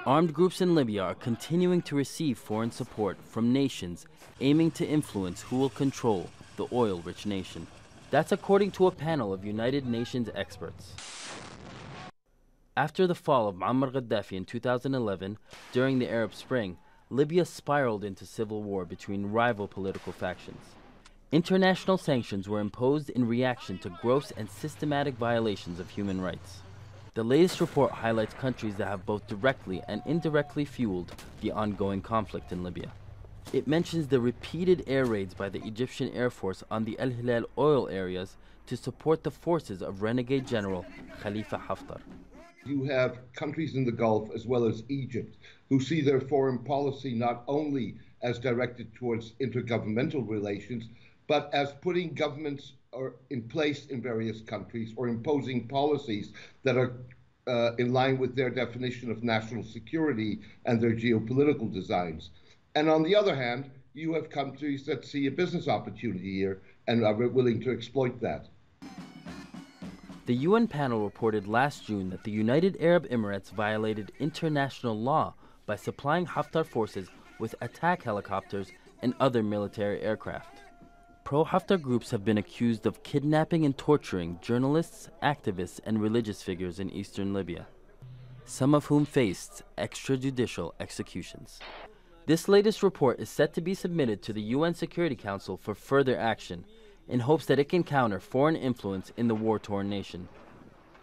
Armed groups in Libya are continuing to receive foreign support from nations aiming to influence who will control the oil-rich nation. That's according to a panel of United Nations experts. After the fall of Muammar Gaddafi in 2011, during the Arab Spring, Libya spiraled into civil war between rival political factions. International sanctions were imposed in reaction to gross and systematic violations of human rights. The latest report highlights countries that have both directly and indirectly fueled the ongoing conflict in Libya. It mentions the repeated air raids by the Egyptian Air Force on the El Hilal oil areas to support the forces of renegade General Khalifa Haftar. You have countries in the Gulf, as well as Egypt, who see their foreign policy not only as directed towards intergovernmental relations, but as putting governments in place in various countries or imposing policies that are in line with their definition of national security and their geopolitical designs. And on the other hand, you have countries that see a business opportunity here and are willing to exploit that. The UN panel reported last June that the United Arab Emirates violated international law by supplying Haftar forces with attack helicopters and other military aircraft. Pro-Haftar groups have been accused of kidnapping and torturing journalists, activists, and religious figures in eastern Libya, some of whom faced extrajudicial executions. This latest report is set to be submitted to the UN Security Council for further action, in hopes that it can counter foreign influence in the war-torn nation.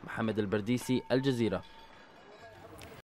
Mohamad Elbardicy, Al Jazeera.